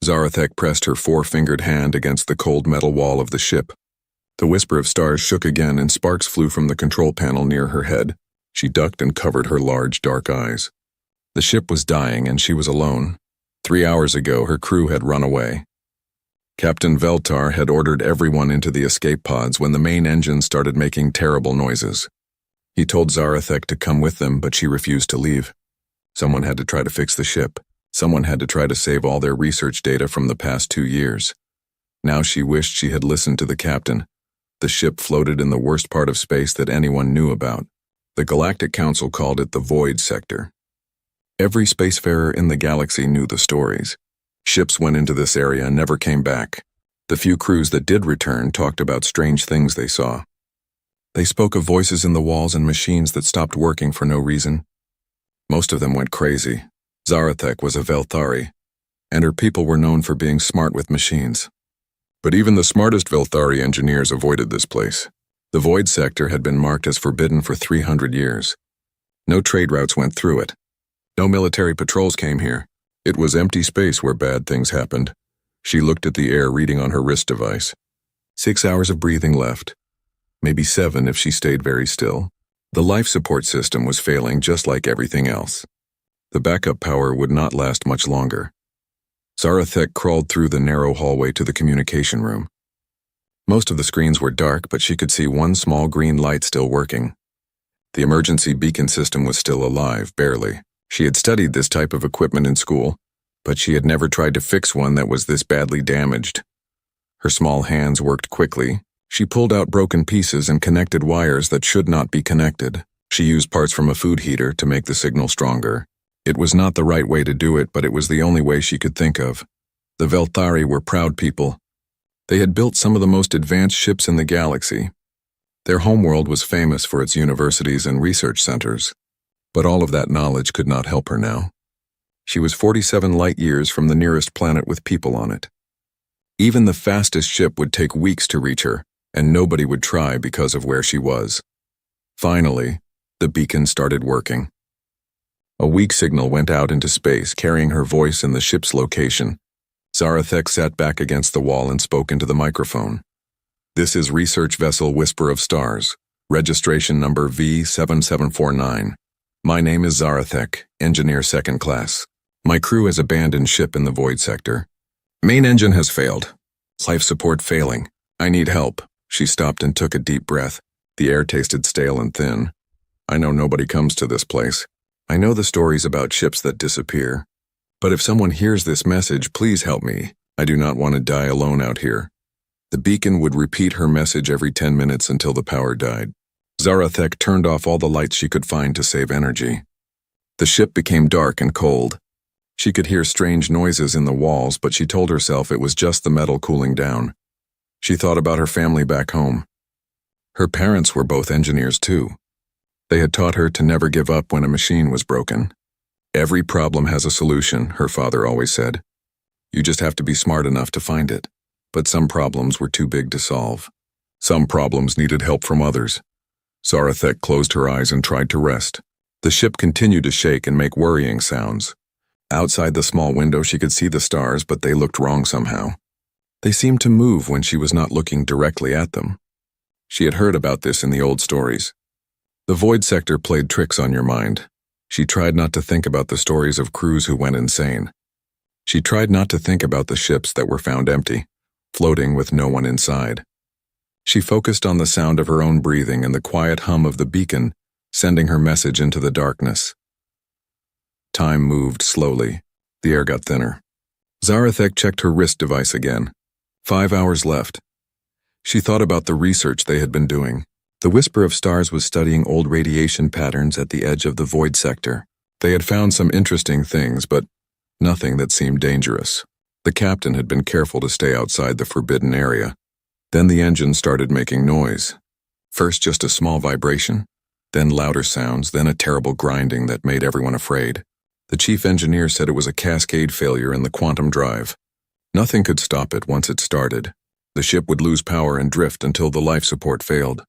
Zarathek pressed her four-fingered hand against the cold metal wall of the ship. The whisper of stars shook again and sparks flew from the control panel near her head. She ducked and covered her large, dark eyes. The ship was dying and she was alone. 3 hours ago, her crew had run away. Captain Veltar had ordered everyone into the escape pods when the main engine started making terrible noises. He told Zarathek to come with them, but she refused to leave. Someone had to try to fix the ship. Someone had to try to save all their research data from the past 2 years. Now she wished she had listened to the captain. The ship floated in the worst part of space that anyone knew about. The Galactic Council called it the Void Sector. Every spacefarer in the galaxy knew the stories. Ships went into this area and never came back. The few crews that did return talked about strange things they saw. They spoke of voices in the walls and machines that stopped working for no reason. Most of them went crazy. Zarathek was a Velthari, and her people were known for being smart with machines. But even the smartest Velthari engineers avoided this place. The Void Sector had been marked as forbidden for 300 years. No trade routes went through it. No military patrols came here. It was empty space where bad things happened. She looked at the air reading on her wrist device. 6 hours of breathing left. Maybe 7 if she stayed very still. The life support system was failing just like everything else. The backup power would not last much longer. Zarathek crawled through the narrow hallway to the communication room. Most of the screens were dark, but she could see one small green light still working. The emergency beacon system was still alive, barely. She had studied this type of equipment in school, but she had never tried to fix one that was this badly damaged. Her small hands worked quickly. She pulled out broken pieces and connected wires that should not be connected. She used parts from a food heater to make the signal stronger. It was not the right way to do it, but it was the only way she could think of. The Velthari were proud people. They had built some of the most advanced ships in the galaxy. Their homeworld was famous for its universities and research centers. But all of that knowledge could not help her now. She was 47 light years from the nearest planet with people on it. Even the fastest ship would take weeks to reach her, and nobody would try because of where she was. Finally, the beacon started working. A weak signal went out into space, carrying her voice and the ship's location. Zarathek sat back against the wall and spoke into the microphone. "This is Research Vessel Whisper of Stars, registration number V7749. My name is Zarathek, Engineer Second Class. My crew has abandoned ship in the Void Sector. Main engine has failed. Life support failing. I need help." She stopped and took a deep breath. The air tasted stale and thin. "I know nobody comes to this place. I know the stories about ships that disappear. But if someone hears this message, please help me. I do not want to die alone out here." The beacon would repeat her message every 10 minutes until the power died. Zarathek turned off all the lights she could find to save energy. The ship became dark and cold. She could hear strange noises in the walls, but she told herself it was just the metal cooling down. She thought about her family back home. Her parents were both engineers too. They had taught her to never give up when a machine was broken. "Every problem has a solution," her father always said. "You just have to be smart enough to find it." But some problems were too big to solve. Some problems needed help from others. Zarathek closed her eyes and tried to rest. The ship continued to shake and make worrying sounds. Outside the small window she could see the stars, but they looked wrong somehow. They seemed to move when she was not looking directly at them. She had heard about this in the old stories. The Void Sector played tricks on your mind. She tried not to think about the stories of crews who went insane. She tried not to think about the ships that were found empty, floating with no one inside. She focused on the sound of her own breathing and the quiet hum of the beacon, sending her message into the darkness. Time moved slowly. The air got thinner. Zarathek checked her wrist device again. 5 hours left. She thought about the research they had been doing. The Whisper of Stars was studying old radiation patterns at the edge of the Void Sector. They had found some interesting things, but nothing that seemed dangerous. The captain had been careful to stay outside the forbidden area. Then the engine started making noise. First just a small vibration, then louder sounds, then a terrible grinding that made everyone afraid. The chief engineer said it was a cascade failure in the quantum drive. Nothing could stop it once it started. The ship would lose power and drift until the life support failed.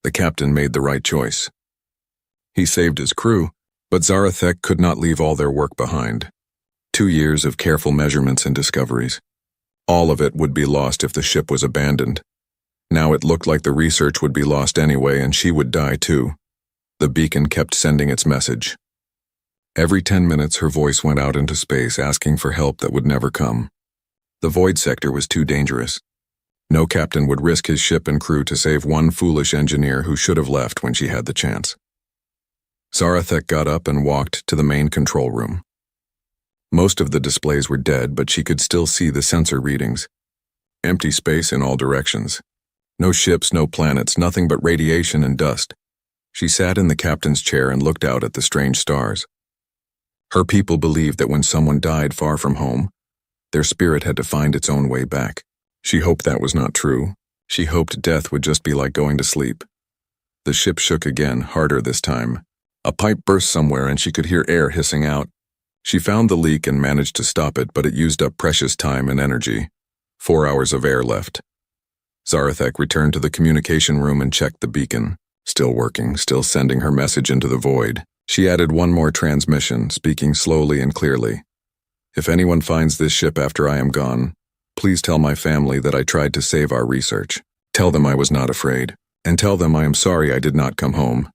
The captain made the right choice. He saved his crew, but Zarathek could not leave all their work behind. 2 years of careful measurements and discoveries. All of it would be lost if the ship was abandoned. Now it looked like the research would be lost anyway, and she would die too. The beacon kept sending its message. Every 10 minutes her voice went out into space asking for help that would never come. The void sector was too dangerous. No captain would risk his ship and crew to save one foolish engineer who should have left when she had the chance. Zarathek got up and walked to the main control room. Most of the displays were dead, but she could still see the sensor readings. Empty space in all directions. No ships, no planets, nothing but radiation and dust. She sat in the captain's chair and looked out at the strange stars. Her people believed that when someone died far from home, their spirit had to find its own way back. She hoped that was not true. She hoped death would just be like going to sleep. The ship shook again, harder this time. A pipe burst somewhere and she could hear air hissing out. She found the leak and managed to stop it, but it used up precious time and energy. 4 hours of air left. Zarathek returned to the communication room and checked the beacon. Still working, still sending her message into the void. She added one more transmission, speaking slowly and clearly. If anyone finds this ship after I am gone, please tell my family that I tried to save our research. Tell them I was not afraid. And tell them I am sorry I did not come home.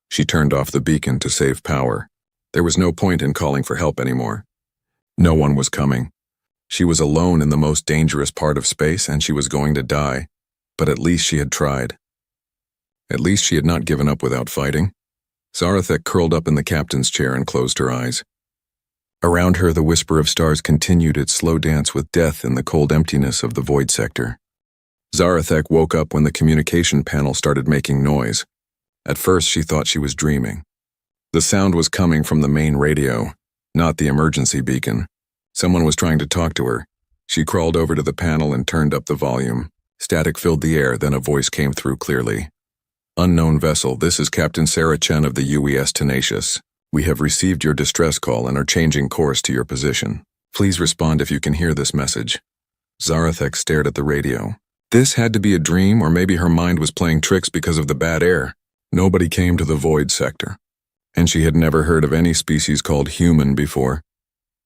She turned off the beacon to save power. There was no point in calling for help anymore. No one was coming. She was alone in the most dangerous part of space, and she was going to die. But at least she had tried. At least she had not given up without fighting. Zarathek curled up in the captain's chair and closed her eyes. Around her, the whisper of stars continued its slow dance with death in the cold emptiness of the void sector. Zarathek woke up when the communication panel started making noise. At first, she thought she was dreaming. The sound was coming from the main radio, not the emergency beacon. Someone was trying to talk to her. She crawled over to the panel and turned up the volume. Static filled the air, then a voice came through clearly. Unknown vessel, this is Captain Sarah Chen of the UES Tenacious. We have received your distress call and are changing course to your position. Please respond if you can hear this message. Zarathek stared at the radio. This had to be a dream, or maybe her mind was playing tricks because of the bad air. Nobody came to the void sector, and she had never heard of any species called human before.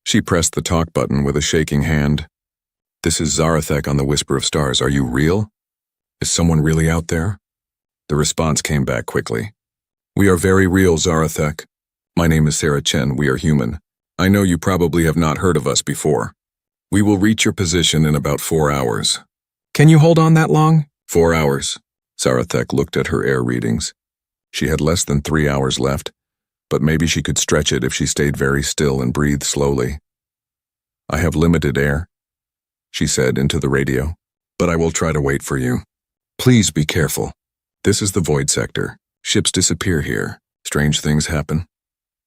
She pressed the talk button with a shaking hand. This is Zarathek on the Whisper of Stars. Are you real? Is someone really out there? The response came back quickly. We are very real, Zarathek. My name is Sarah Chen. We are human. I know you probably have not heard of us before. We will reach your position in about 4 hours. Can you hold on that long? 4 hours. Zarathek looked at her air readings. She had less than 3 hours left, but maybe she could stretch it if she stayed very still and breathed slowly. I have limited air, she said into the radio, but I will try to wait for you. Please be careful. This is the void sector. Ships disappear here. Strange things happen.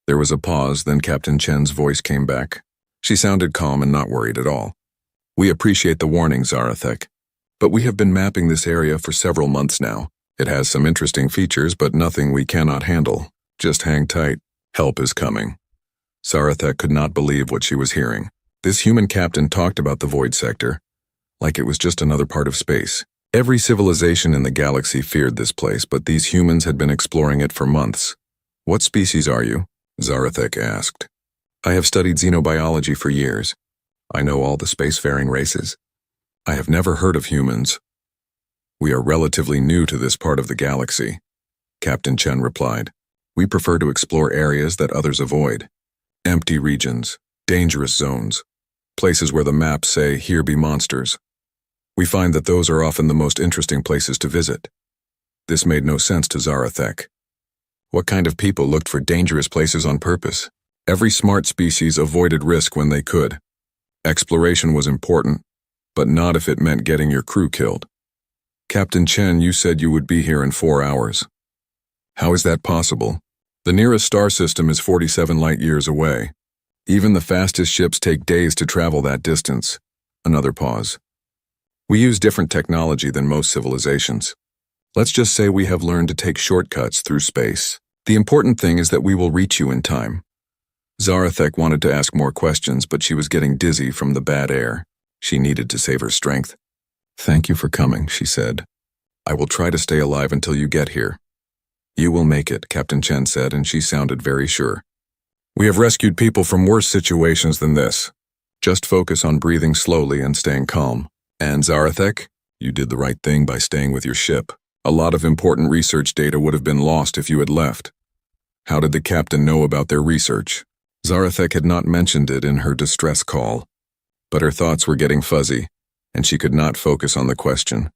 There was a pause, then Captain Chen's voice came back. She sounded calm and not worried at all. We appreciate the warning, Zarathek, but we have been mapping this area for several months now. It has some interesting features, but nothing we cannot handle. Just hang tight. Help is coming. Zarathek could not believe what she was hearing. This human captain talked about the void sector, like it was just another part of space. Every civilization in the galaxy feared this place, but these humans had been exploring it for months. What species are you? Zarathek asked. I have studied xenobiology for years. I know all the spacefaring races. I have never heard of humans. We are relatively new to this part of the galaxy, Captain Chen replied. We prefer to explore areas that others avoid. Empty regions, dangerous zones, places where the maps say, here be monsters. We find that those are often the most interesting places to visit. This made no sense to Zarathek. What kind of people looked for dangerous places on purpose? Every smart species avoided risk when they could. Exploration was important, but not if it meant getting your crew killed. Captain Chen, you said you would be here in 4 hours. How is that possible? The nearest star system is 47 light-years away. Even the fastest ships take days to travel that distance. Another pause. We use different technology than most civilizations. Let's just say we have learned to take shortcuts through space. The important thing is that we will reach you in time. Zarathek wanted to ask more questions, but she was getting dizzy from the bad air. She needed to save her strength. Thank you for coming, she said. I will try to stay alive until you get here. You will make it, Captain Chen said, and she sounded very sure. We have rescued people from worse situations than this. Just focus on breathing slowly and staying calm. And Zarathek, you did the right thing by staying with your ship. A lot of important research data would have been lost if you had left. How did the captain know about their research? Zarathek had not mentioned it in her distress call, but her thoughts were getting fuzzy, and she could not focus on the question.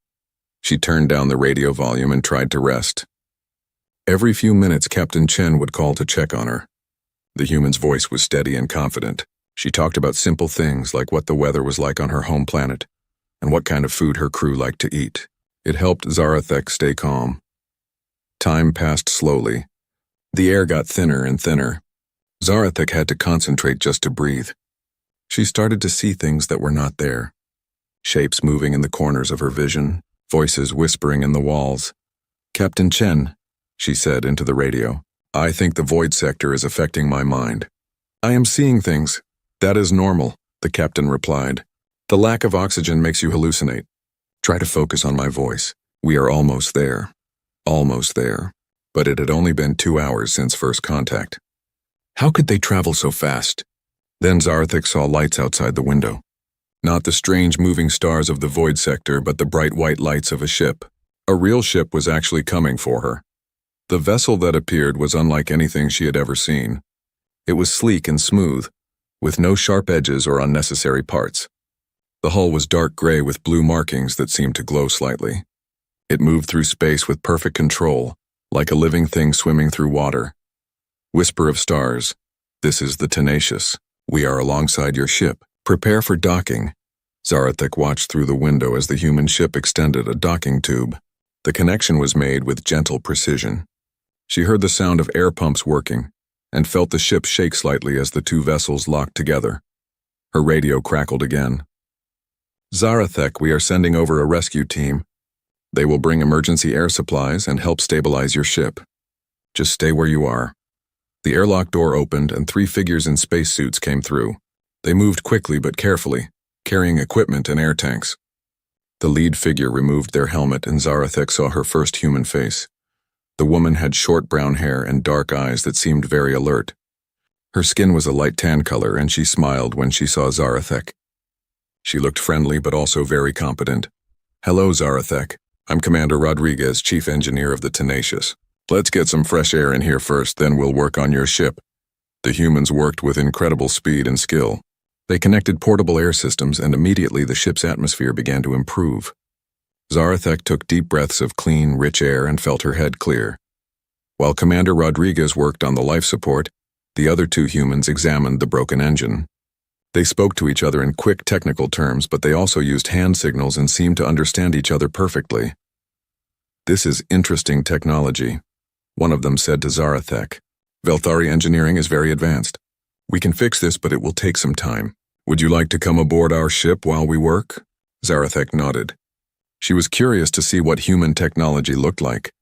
She turned down the radio volume and tried to rest. Every few minutes, Captain Chen would call to check on her. The human's voice was steady and confident. She talked about simple things like what the weather was like on her home planet and what kind of food her crew liked to eat. It helped Zarathek stay calm. Time passed slowly. The air got thinner and thinner. Zarathek had to concentrate just to breathe. She started to see things that were not there. Shapes moving in the corners of her vision, voices whispering in the walls. "Captain Chen," she said into the radio, "I think the void sector is affecting my mind. I am seeing things. That is normal," the captain replied. "The lack of oxygen makes you hallucinate. Try to focus on my voice. We are almost there." Almost there. But it had only been 2 hours since first contact. How could they travel so fast? Then Zarathek saw lights outside the window. Not the strange moving stars of the void sector, but the bright white lights of a ship. A real ship was actually coming for her. The vessel that appeared was unlike anything she had ever seen. It was sleek and smooth, with no sharp edges or unnecessary parts. The hull was dark gray with blue markings that seemed to glow slightly. It moved through space with perfect control, like a living thing swimming through water. Whisper of stars. "This is the Tenacious. We are alongside your ship. Prepare for docking." Zarathek watched through the window as the human ship extended a docking tube. The connection was made with gentle precision. She heard the sound of air pumps working and felt the ship shake slightly as the two vessels locked together. Her radio crackled again. "Zarathek, we are sending over a rescue team. They will bring emergency air supplies and help stabilize your ship. Just stay where you are." The airlock door opened and 3 figures in spacesuits came through. They moved quickly but carefully, carrying equipment and air tanks. The lead figure removed their helmet and Zarathek saw her first human face. The woman had short brown hair and dark eyes that seemed very alert. Her skin was a light tan color and she smiled when she saw Zarathek. She looked friendly but also very competent. "Hello, Zarathek. I'm Commander Rodriguez, Chief Engineer of the Tenacious. Let's get some fresh air in here first, then we'll work on your ship." The humans worked with incredible speed and skill. They connected portable air systems and immediately the ship's atmosphere began to improve. Zarathek took deep breaths of clean, rich air and felt her head clear. While Commander Rodriguez worked on the life support, the other 2 humans examined the broken engine. They spoke to each other in quick technical terms, but they also used hand signals and seemed to understand each other perfectly. "This is interesting technology," one of them said to Zarathek. "Velthari engineering is very advanced. We can fix this, but it will take some time. Would you like to come aboard our ship while we work?" Zarathek nodded. She was curious to see what human technology looked like,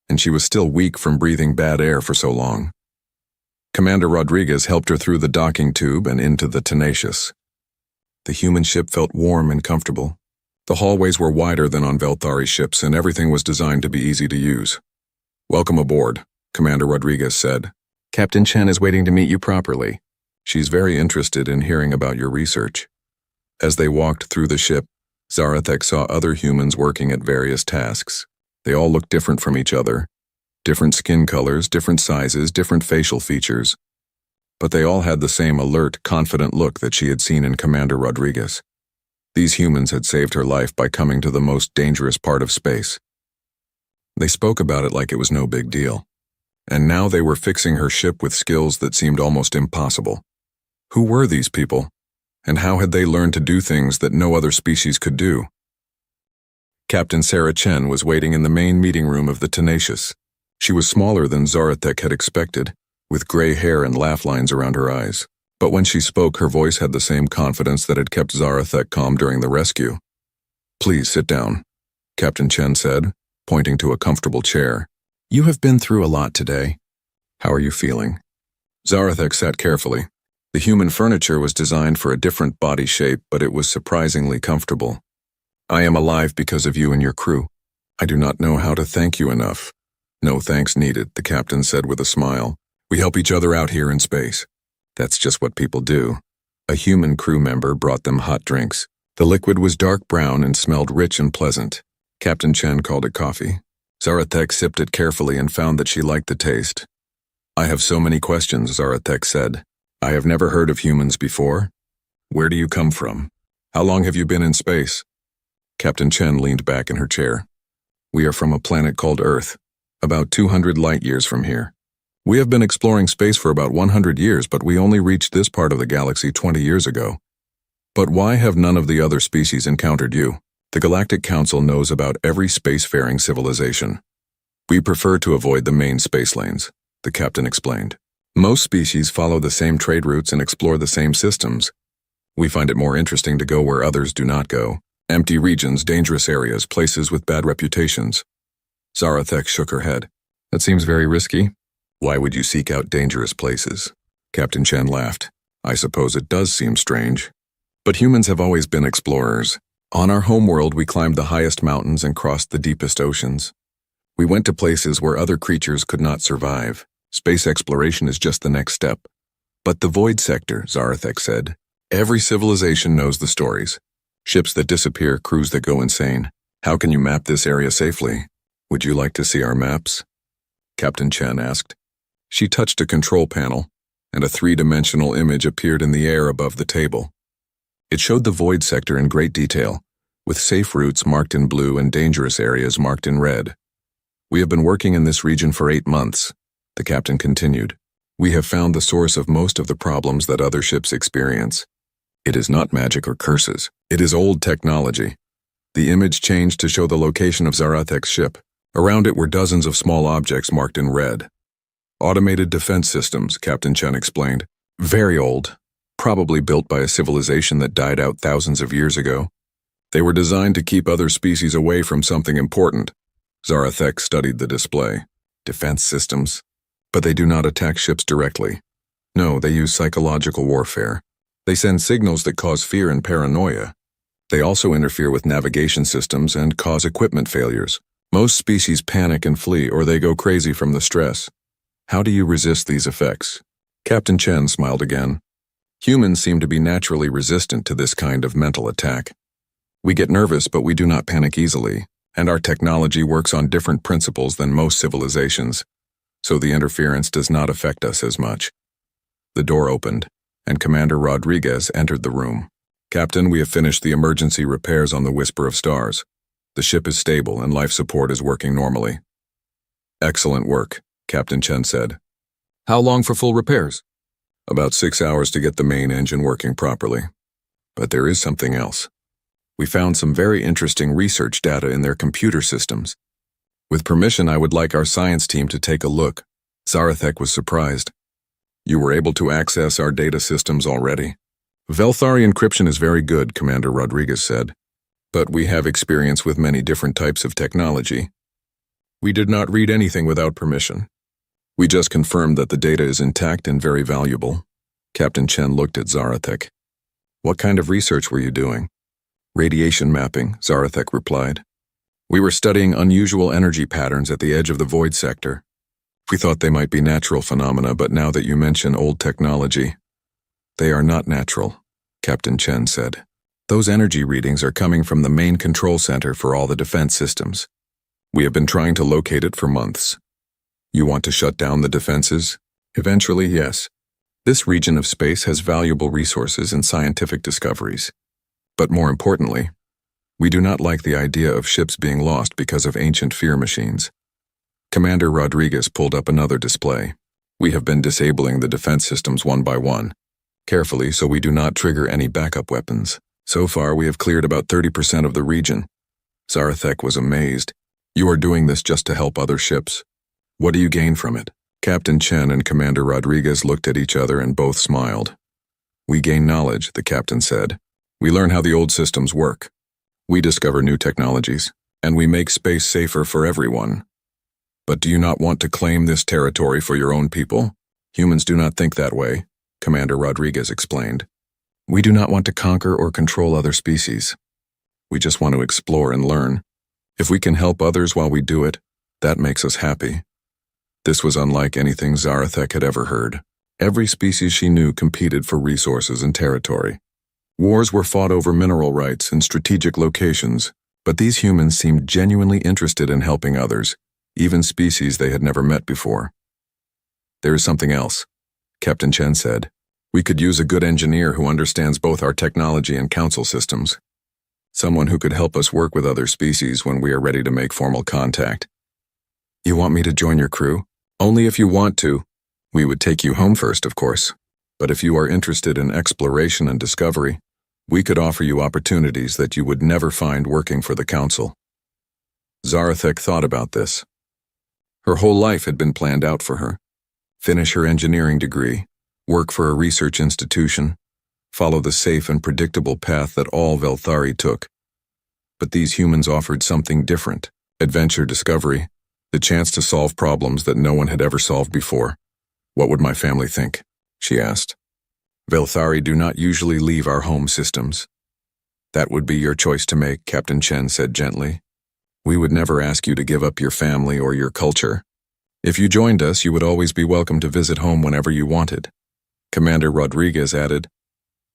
and she was still weak from breathing bad air for so long. Commander Rodriguez helped her through the docking tube and into the Tenacious. The human ship felt warm and comfortable. The hallways were wider than on Velthari ships, and everything was designed to be easy to use. "Welcome aboard," Commander Rodriguez said. "Captain Chen is waiting to meet you properly. She's very interested in hearing about your research." As they walked through the ship, Zarathek saw other humans working at various tasks. They all looked different from each other. Different skin colors, different sizes, different facial features. But they all had the same alert, confident look that she had seen in Commander Rodriguez. These humans had saved her life by coming to the most dangerous part of space. They spoke about it like it was no big deal. And now they were fixing her ship with skills that seemed almost impossible. Who were these people? And how had they learned to do things that no other species could do? Captain Sarah Chen was waiting in the main meeting room of the Tenacious. She was smaller than Zarathek had expected, with gray hair and laugh lines around her eyes. But when she spoke, her voice had the same confidence that had kept Zarathek calm during the rescue. "Please sit down," Captain Chen said, pointing to a comfortable chair. "You have been through a lot today. How are you feeling?" Zarathek sat carefully. The human furniture was designed for a different body shape, but it was surprisingly comfortable. "I am alive because of you and your crew. I do not know how to thank you enough." "No thanks needed," the captain said with a smile. "We help each other out here in space. That's just what people do. A human crew member brought them hot drinks. The liquid was dark brown and smelled rich and pleasant. Captain Chen called it coffee. Zarathek sipped it carefully and found that she liked the taste. I have so many questions, Zarathek said. I have never heard of humans before. Where do you come from? How long have you been in space? Captain Chen leaned back in her chair. We are from a planet called Earth, about 200 light years from here. We have been exploring space for about 100 years, but we only reached this part of the galaxy 20 years ago. But why have none of the other species encountered you? The Galactic Council knows about every spacefaring civilization. We prefer to avoid the main space lanes, the captain explained. Most species follow the same trade routes and explore the same systems. We find it more interesting to go where others do not go. Empty regions, dangerous areas, places with bad reputations. Zarathek shook her head. That seems very risky. Why would you seek out dangerous places? Captain Chen laughed. I suppose it does seem strange. But humans have always been explorers. On our homeworld, we climbed the highest mountains and crossed the deepest oceans. We went to places where other creatures could not survive. Space exploration is just the next step. But the void sector, Zarathek said. Every civilization knows the stories. Ships that disappear, crews that go insane. How can you map this area safely? Would you like to see our maps? Captain Chen asked. She touched a control panel, and a three-dimensional image appeared in the air above the table. It showed the void sector in great detail, with safe routes marked in blue and dangerous areas marked in red. We have been working in this region for 8 months, the captain continued. We have found the source of most of the problems that other ships experience. It is not magic or curses. It is old technology. The image changed to show the location of Zarathek's ship. Around it were dozens of small objects marked in red. Automated defense systems, Captain Chen explained. Very old. Probably built by a civilization that died out thousands of years ago. They were designed to keep other species away from something important. Zarathek studied the display. Defense systems. But they do not attack ships directly. No, they use psychological warfare. They send signals that cause fear and paranoia. They also interfere with navigation systems and cause equipment failures. Most species panic and flee, or they go crazy from the stress. How do you resist these effects? Captain Chen smiled again. Humans seem to be naturally resistant to this kind of mental attack. We get nervous, but we do not panic easily, and our technology works on different principles than most civilizations, so the interference does not affect us as much. The door opened, and Commander Rodriguez entered the room. Captain, we have finished the emergency repairs on the Whisper of Stars. The ship is stable and life support is working normally. Excellent work, Captain Chen said. How long for full repairs? About 6 hours to get the main engine working properly. But there is something else. We found some very interesting research data in their computer systems. With permission, I would like our science team to take a look. Zarathek was surprised. You were able to access our data systems already. Velthari encryption is very good, Commander Rodriguez said. But we have experience with many different types of technology. We did not read anything without permission. We just confirmed that the data is intact and very valuable. Captain Chen looked at Zarathek. What kind of research were you doing? Radiation mapping, Zarathek replied. We were studying unusual energy patterns at the edge of the void sector. We thought they might be natural phenomena, but now that you mention old technology, they are not natural, Captain Chen said. Those energy readings are coming from the main control center for all the defense systems. We have been trying to locate it for months. You want to shut down the defenses? Eventually, yes. This region of space has valuable resources and scientific discoveries. But more importantly, we do not like the idea of ships being lost because of ancient fear machines. Commander Rodriguez pulled up another display. We have been disabling the defense systems one by one, carefully so we do not trigger any backup weapons. So far, we have cleared about 30% of the region. Zarathek was amazed. You are doing this just to help other ships. What do you gain from it? Captain Chen and Commander Rodriguez looked at each other and both smiled. We gain knowledge, the captain said. We learn how the old systems work. We discover new technologies, and we make space safer for everyone. But do you not want to claim this territory for your own people? Humans do not think that way, Commander Rodriguez explained. We do not want to conquer or control other species. We just want to explore and learn. If we can help others while we do it, that makes us happy. This was unlike anything Zarathek had ever heard. Every species she knew competed for resources and territory. Wars were fought over mineral rights and strategic locations, but these humans seemed genuinely interested in helping others, even species they had never met before. "There is something else," Captain Chen said. "We could use a good engineer who understands both our technology and council systems. Someone who could help us work with other species when we are ready to make formal contact." "You want me to join your crew?" "Only if you want to. We would take you home first, of course. But if you are interested in exploration and discovery, we could offer you opportunities that you would never find working for the council." Zarathek thought about this. Her whole life had been planned out for her. Finish her engineering degree, work for a research institution, follow the safe and predictable path that all Velthari took. But these humans offered something different: adventure, discovery, the chance to solve problems that no one had ever solved before. "What would my family think?" she asked. "Velthari do not usually leave our home systems." "That would be your choice to make," Captain Chen said gently. "We would never ask you to give up your family or your culture. If you joined us, you would always be welcome to visit home whenever you wanted." Commander Rodriguez added,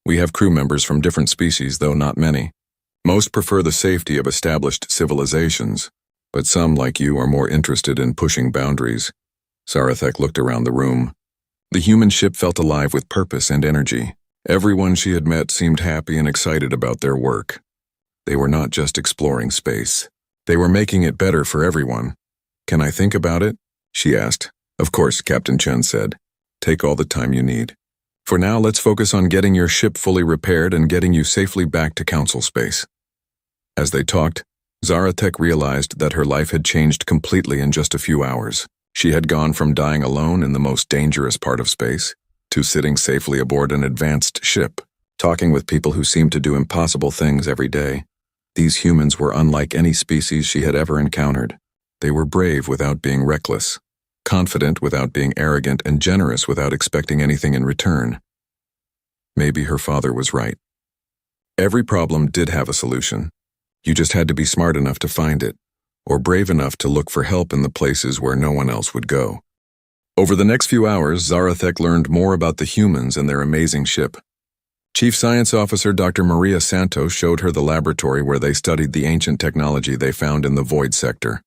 "We have crew members from different species, though not many. Most prefer the safety of established civilizations, but some, like you, are more interested in pushing boundaries." Zarathek looked around the room. The human ship felt alive with purpose and energy. Everyone she had met seemed happy and excited about their work. They were not just exploring space. They were making it better for everyone. "Can I think about it?" she asked. "Of course," Captain Chen said. "Take all the time you need. For now, let's focus on getting your ship fully repaired and getting you safely back to council space." As they talked, Zarathek realized that her life had changed completely in just a few hours. She had gone from dying alone in the most dangerous part of space to sitting safely aboard an advanced ship, talking with people who seemed to do impossible things every day. These humans were unlike any species she had ever encountered. They were brave without being reckless, confident without being arrogant, and generous without expecting anything in return. Maybe her father was right. Every problem did have a solution. You just had to be smart enough to find it, or brave enough to look for help in the places where no one else would go. Over the next few hours, Zarathek learned more about the humans and their amazing ship. Chief Science Officer Dr. Maria Santos showed her the laboratory where they studied the ancient technology they found in the void sector.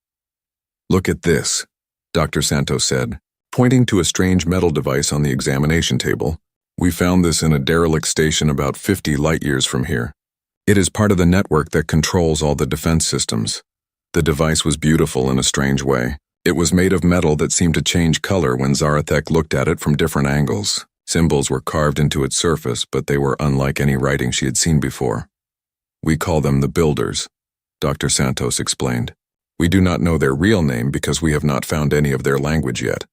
"Look at this," Dr. Santos said, pointing to a strange metal device on the examination table. "We found this in a derelict station about 50 light-years from here. It is part of the network that controls all the defense systems." The device was beautiful in a strange way. It was made of metal that seemed to change color when Zarathek looked at it from different angles. Symbols were carved into its surface, but they were unlike any writing she had seen before. "We call them the Builders," Dr. Santos explained. "We do not know their real name because we have not found any of their language yet.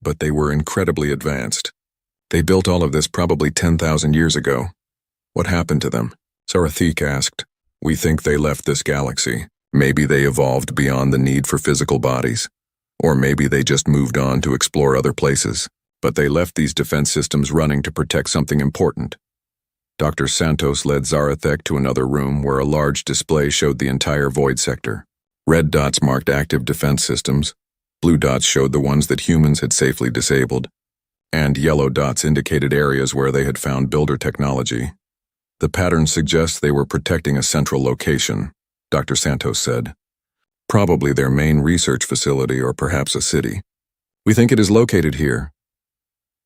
But they were incredibly advanced. They built all of this probably 10,000 years ago." "What happened to them?" Zarathek asked. "We think they left this galaxy. Maybe they evolved beyond the need for physical bodies. Or maybe they just moved on to explore other places. But they left these defense systems running to protect something important." Dr. Santos led Zarathek to another room where a large display showed the entire void sector. Red dots marked active defense systems, blue dots showed the ones that humans had safely disabled, and yellow dots indicated areas where they had found builder technology. "The pattern suggests they were protecting a central location," Dr. Santos said. "Probably their main research facility or perhaps a city. We think it is located here."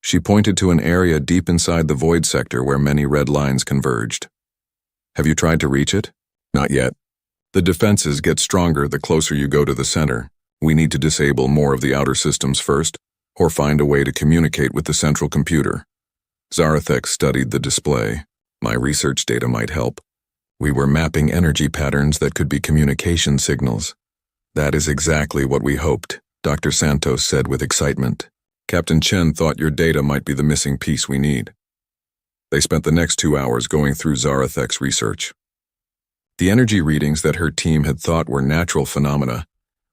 She pointed to an area deep inside the void sector where many red lines converged. "Have you tried to reach it?" "Not yet. The defenses get stronger the closer you go to the center. We need to disable more of the outer systems first, or find a way to communicate with the central computer." Zarathek studied the display. "My research data might help. We were mapping energy patterns that could be communication signals." "That is exactly what we hoped," Dr. Santos said with excitement. "Captain Chen thought your data might be the missing piece we need." They spent the next 2 hours going through Zarathek's research. The energy readings that her team had thought were natural phenomena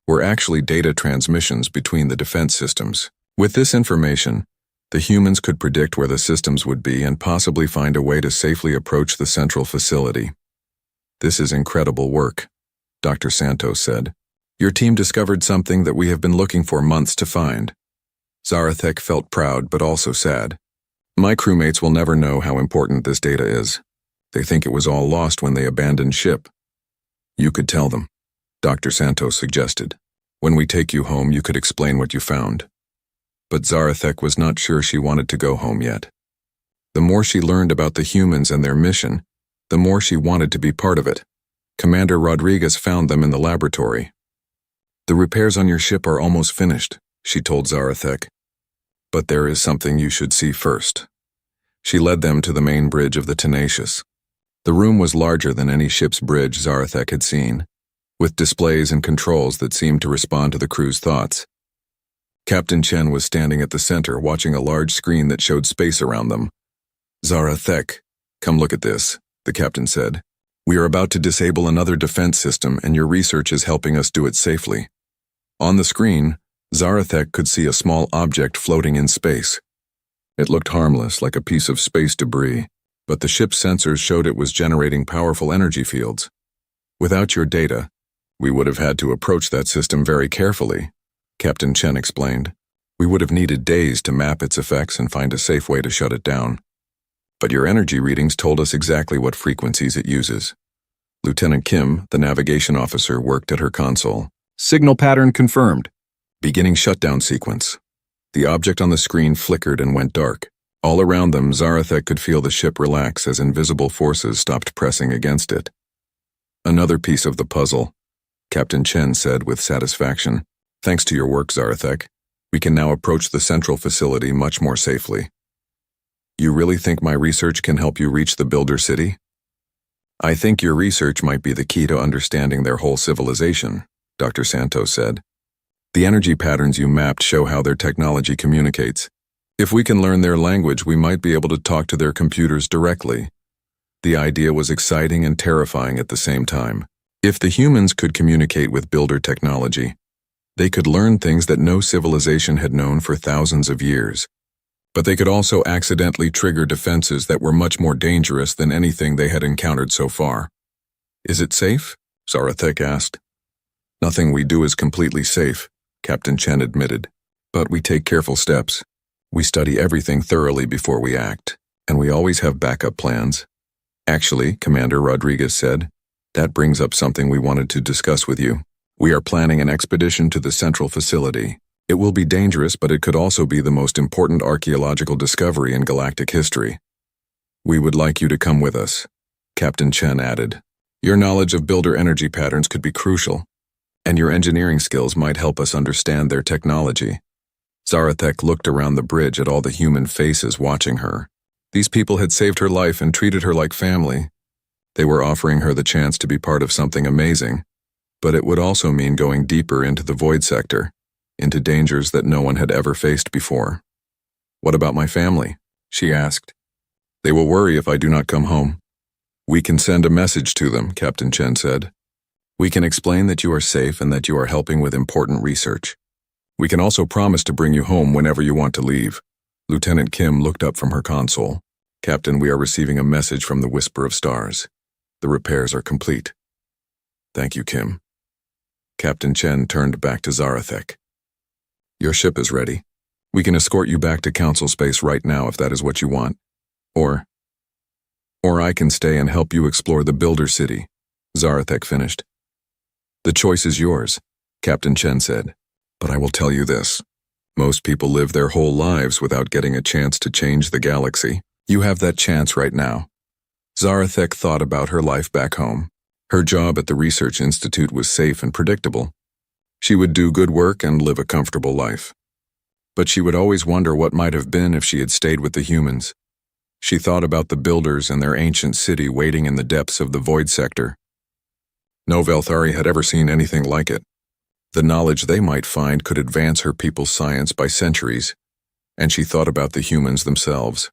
were actually data transmissions between the defense systems. With this information, the humans could predict where the systems would be and possibly find a way to safely approach the central facility. "This is incredible work," Dr. Santos said. "Your team discovered something that we have been looking for months to find." Zarathek felt proud but also sad. My crewmates will never know how important this data is. They think it was all lost when they abandoned ship. You could tell them, Dr. Santos suggested. When we take you home, you could explain what you found. But Zarathek was not sure she wanted to go home yet. The more she learned about the humans and their mission, the more she wanted to be part of it. Commander Rodriguez found them in the laboratory. The repairs on your ship are almost finished, she told Zarathek. But there is something you should see first. She led them to the main bridge of the Tenacious. The room was larger than any ship's bridge Zarathek had seen, with displays and controls that seemed to respond to the crew's thoughts. Captain Chen was standing at the center, watching a large screen that showed space around them. Zarathek, come look at this, the captain said. We are about to disable another defense system, and your research is helping us do it safely. On the screen, Zarathek could see a small object floating in space. It looked harmless, like a piece of space debris, but the ship's sensors showed it was generating powerful energy fields. Without your data, we would have had to approach that system very carefully, Captain Chen explained. We would have needed days to map its effects and find a safe way to shut it down. But your energy readings told us exactly what frequencies it uses. Lieutenant Kim, the navigation officer, worked at her console. Signal pattern confirmed. Beginning shutdown sequence. The object on the screen flickered and went dark. All around them, Zarathek could feel the ship relax as invisible forces stopped pressing against it. Another piece of the puzzle, Captain Chen said with satisfaction. Thanks to your work, Zarathek, we can now approach the central facility much more safely. You really think my research can help you reach the Builder City? I think your research might be the key to understanding their whole civilization, Dr. Santos said. The energy patterns you mapped show how their technology communicates. If we can learn their language, we might be able to talk to their computers directly. The idea was exciting and terrifying at the same time. If the humans could communicate with Builder technology, they could learn things that no civilization had known for thousands of years. But they could also accidentally trigger defenses that were much more dangerous than anything they had encountered so far. Is it safe? Zarathek asked. Nothing we do is completely safe, Captain Chen admitted. But we take careful steps. We study everything thoroughly before we act, and we always have backup plans. Actually, Commander Rodriguez said, that brings up something we wanted to discuss with you. We are planning an expedition to the central facility. It will be dangerous, but it could also be the most important archaeological discovery in galactic history. We would like you to come with us, Captain Chen added. Your knowledge of Builder energy patterns could be crucial, and your engineering skills might help us understand their technology. Zarathek looked around the bridge at all the human faces watching her. These people had saved her life and treated her like family. They were offering her the chance to be part of something amazing, but it would also mean going deeper into the void sector, into dangers that no one had ever faced before. What about my family? She asked. They will worry if I do not come home. We can send a message to them, Captain Chen said. We can explain that you are safe and that you are helping with important research. We can also promise to bring you home whenever you want to leave. Lieutenant Kim looked up from her console. Captain, we are receiving a message from the Whisper of Stars. The repairs are complete. Thank you, Kim. Captain Chen turned back to Zarathek. Your ship is ready. We can escort you back to Council space right now if that is what you want. Or I can stay and help you explore the Builder City, Zarathek finished. The choice is yours, Captain Chen said. But I will tell you this. Most people live their whole lives without getting a chance to change the galaxy. You have that chance right now. Zarathek thought about her life back home. Her job at the Research Institute was safe and predictable. She would do good work and live a comfortable life. But she would always wonder what might have been if she had stayed with the humans. She thought about the Builders and their ancient city waiting in the depths of the void sector. No Velthari had ever seen anything like it. The knowledge they might find could advance her people's science by centuries, and she thought about the humans themselves.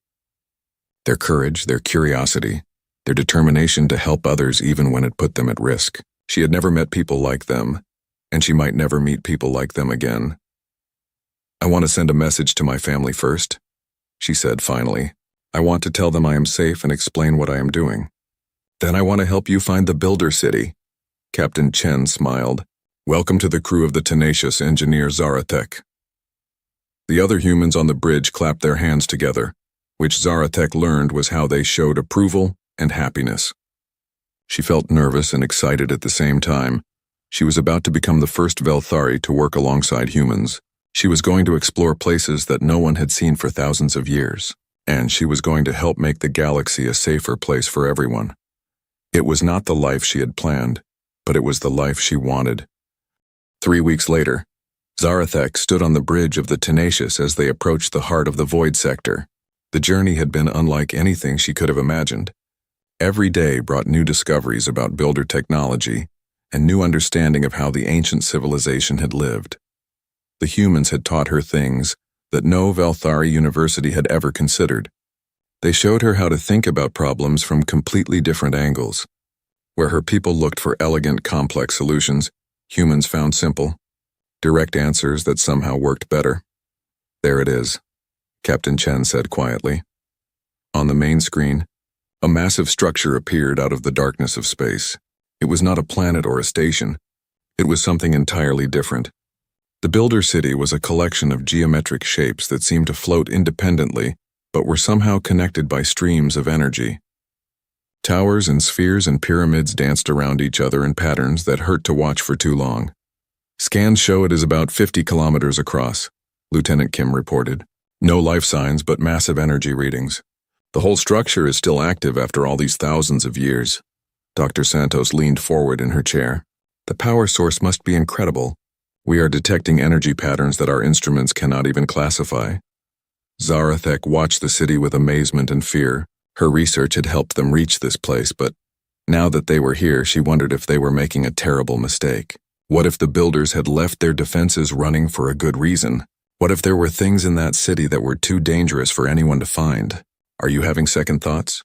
Their courage, their curiosity, their determination to help others even when it put them at risk. She had never met people like them, and she might never meet people like them again. I want to send a message to my family first, she said finally. I want to tell them I am safe and explain what I am doing. Then I want to help you find the Builder City. Captain Chen smiled. Welcome to the crew of the tenacious engineer Zarathek. The other humans on the bridge clapped their hands together, which Zarathek learned was how they showed approval and happiness. She felt nervous and excited at the same time. She was about to become the first Velthari to work alongside humans. She was going to explore places that no one had seen for thousands of years, and she was going to help make the galaxy a safer place for everyone. It was not the life she had planned, but it was the life she wanted. 3 weeks later, Zarathek stood on the bridge of the Tenacious as they approached the heart of the Void Sector. The journey had been unlike anything she could have imagined. Every day brought new discoveries about builder technology and new understanding of how the ancient civilization had lived. The humans had taught her things that no Velthari university had ever considered. They showed her how to think about problems from completely different angles. Where her people looked for elegant, complex solutions, humans found simple, direct answers that somehow worked better. There it is, Captain Chen said quietly. On the main screen, a massive structure appeared out of the darkness of space. It was not a planet or a station. It was something entirely different. The Builder City was a collection of geometric shapes that seemed to float independently, but were somehow connected by streams of energy. Towers and spheres and pyramids danced around each other in patterns that hurt to watch for too long. Scans show it is about 50 kilometers across, Lieutenant Kim reported. No life signs, but massive energy readings. The whole structure is still active after all these thousands of years. Dr. Santos leaned forward in her chair. The power source must be incredible. We are detecting energy patterns that our instruments cannot even classify. Zarathek watched the city with amazement and fear. Her research had helped them reach this place, but now that they were here, she wondered if they were making a terrible mistake. What if the builders had left their defenses running for a good reason? What if there were things in that city that were too dangerous for anyone to find? Are you having second thoughts?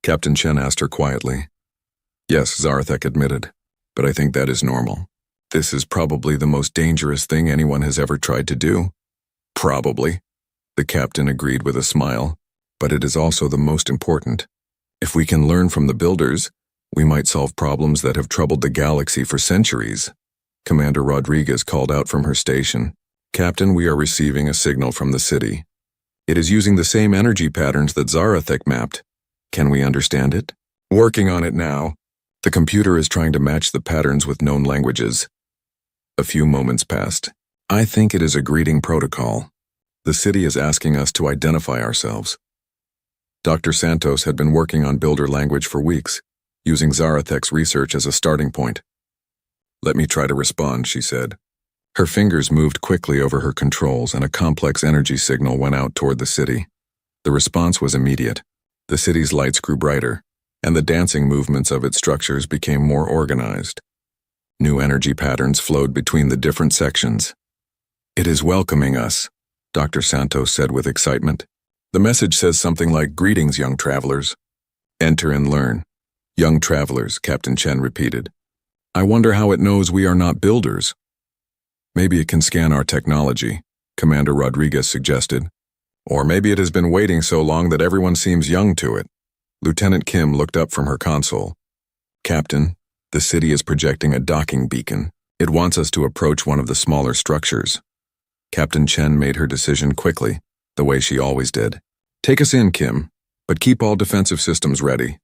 Captain Chen asked her quietly. Yes, Zarathek admitted, but I think that is normal. This is probably the most dangerous thing anyone has ever tried to do. Probably, the captain agreed with a smile, but it is also the most important. If we can learn from the builders, we might solve problems that have troubled the galaxy for centuries. Commander Rodriguez called out from her station. Captain, we are receiving a signal from the city. It is using the same energy patterns that Zarathek mapped. Can we understand it? Working on it now. The computer is trying to match the patterns with known languages. A few moments passed. I think it is a greeting protocol. The city is asking us to identify ourselves. Dr. Santos had been working on builder language for weeks, using Zarathek's research as a starting point. Let me try to respond, she said. Her fingers moved quickly over her controls and a complex energy signal went out toward the city. The response was immediate. The city's lights grew brighter, and the dancing movements of its structures became more organized. New energy patterns flowed between the different sections. It is welcoming us, Dr. Santos said with excitement. The message says something like, "Greetings, young travelers. Enter and learn." Young travelers, Captain Chen repeated. I wonder how it knows we are not builders. Maybe it can scan our technology, Commander Rodriguez suggested. Or maybe it has been waiting so long that everyone seems young to it. Lieutenant Kim looked up from her console. Captain, the city is projecting a docking beacon. It wants us to approach one of the smaller structures. Captain Chen made her decision quickly, the way she always did. Take us in, Kim, but keep all defensive systems ready.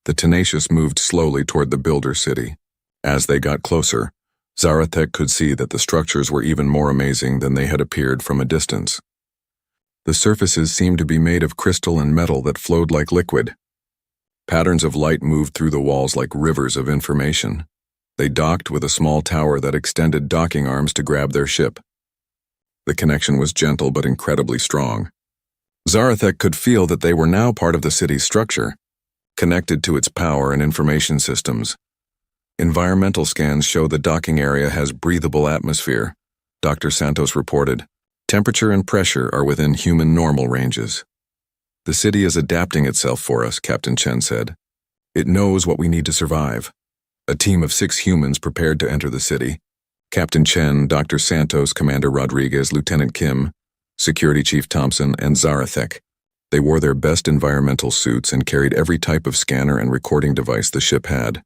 The Tenacious moved slowly toward the builder city. As they got closer, Zarathek could see that the structures were even more amazing than they had appeared from a distance. The surfaces seemed to be made of crystal and metal that flowed like liquid. Patterns of light moved through the walls like rivers of information. They docked with a small tower that extended docking arms to grab their ship. The connection was gentle but incredibly strong. Zarathek could feel that they were now part of the city's structure, connected to its power and information systems. Environmental scans show the docking area has breathable atmosphere, Dr. Santos reported. Temperature and pressure are within human normal ranges. The city is adapting itself for us, Captain Chen said. It knows what we need to survive. A team of 6 humans prepared to enter the city. Captain Chen, Dr. Santos, Commander Rodriguez, Lieutenant Kim, Security Chief Thompson, and Zarathek. They wore their best environmental suits and carried every type of scanner and recording device the ship had.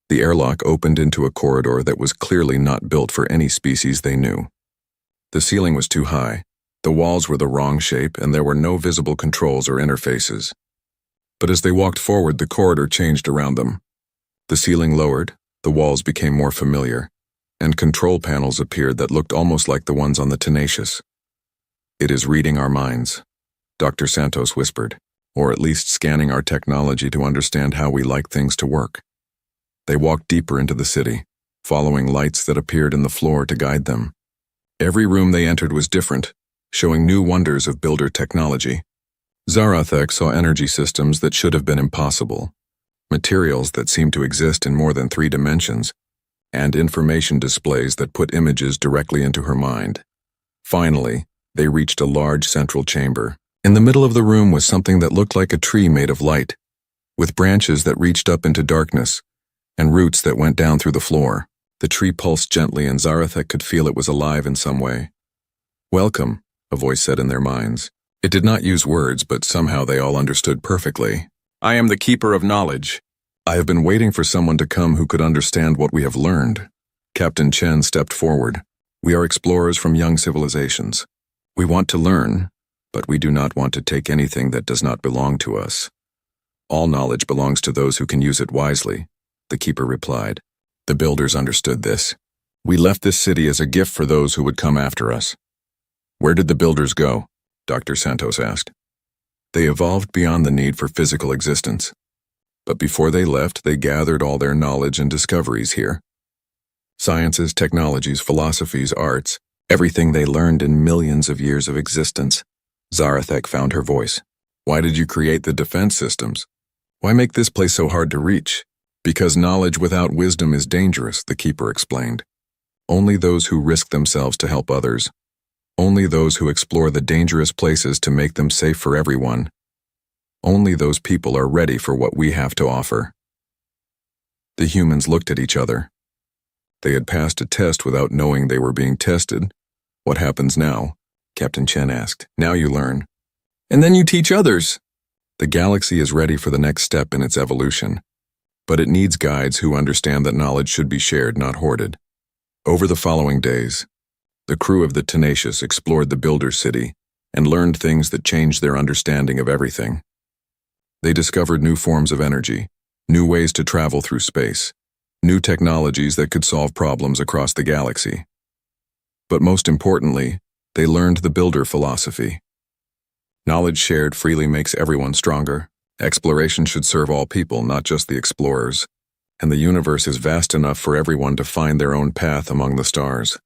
The airlock opened into a corridor that was clearly not built for any species they knew. The ceiling was too high, The walls were the wrong shape, and there were no visible controls or interfaces. But as they walked forward, the corridor changed around them. The ceiling lowered, the walls became more familiar, and control panels appeared that looked almost like the ones on the Tenacious. "It is reading our minds," Dr. Santos whispered, "or at least scanning our technology to understand how we like things to work." They walked deeper into the city, following lights that appeared in the floor to guide them. Every room they entered was different, showing new wonders of builder technology. Zarathek saw energy systems that should have been impossible, materials that seemed to exist in more than 3 dimensions, and information displays that put images directly into her mind. Finally, they reached a large central chamber. In the middle of the room was something that looked like a tree made of light, with branches that reached up into darkness, and roots that went down through the floor. The tree pulsed gently, and Zarathek could feel it was alive in some way. "Welcome," a voice said in their minds. It did not use words, but somehow they all understood perfectly. "I am the Keeper of Knowledge. I have been waiting for someone to come who could understand what we have learned." Captain Chen stepped forward. "We are explorers from young civilizations. We want to learn, but we do not want to take anything that does not belong to us. All knowledge belongs to those who can use it wisely," the Keeper replied. The builders understood this. "We left this city as a gift for those who would come after us." "Where did the builders go?" Dr. Santos asked. "They evolved beyond the need for physical existence. But before they left, they gathered all their knowledge and discoveries here. Sciences, technologies, philosophies, arts, everything they learned in millions of years of existence." Zarathek found her voice. "Why did you create the defense systems? Why make this place so hard to reach?" "Because knowledge without wisdom is dangerous," the Keeper explained. "Only those who risk themselves to help others. Only those who explore the dangerous places to make them safe for everyone. Only those people are ready for what we have to offer." The humans looked at each other. They had passed a test without knowing they were being tested. "What happens now?" Captain Chen asked. "Now you learn. And then you teach others." The galaxy is ready for the next step in its evolution, but it needs guides who understand that knowledge should be shared, not hoarded. Over the following days, the crew of the Tenacious explored the Builder City and learned things that changed their understanding of everything. They discovered new forms of energy, new ways to travel through space, new technologies that could solve problems across the galaxy. But most importantly, they learned the Builder philosophy. Knowledge shared freely makes everyone stronger. Exploration should serve all people, not just the explorers. And the universe is vast enough for everyone to find their own path among the stars.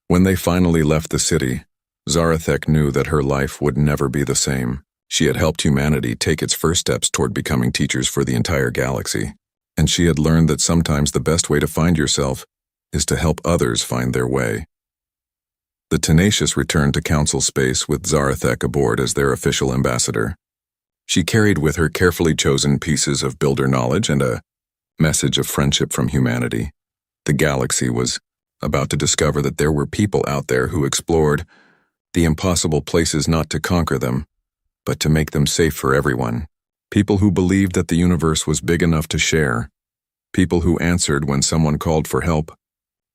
When they finally left the city, Zarathek knew that her life would never be the same. She had helped humanity take its first steps toward becoming teachers for the entire galaxy. And she had learned that sometimes the best way to find yourself is to help others find their way. The Tenacious returned to Council space with Zarathek aboard as their official ambassador. She carried with her carefully chosen pieces of builder knowledge and a message of friendship from humanity. The galaxy was about to discover that there were people out there who explored the impossible places not to conquer them, but to make them safe for everyone. People who believed that the universe was big enough to share. People who answered when someone called for help,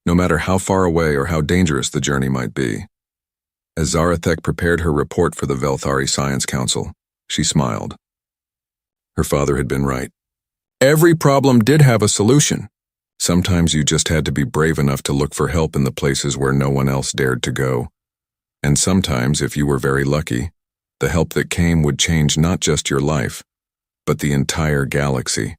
no matter how far away or how dangerous the journey might be. As Zarathek prepared her report for the Velthari Science Council, she smiled. Her father had been right. Every problem did have a solution. Sometimes you just had to be brave enough to look for help in the places where no one else dared to go. And sometimes, if you were very lucky, the help that came would change not just your life, but the entire galaxy.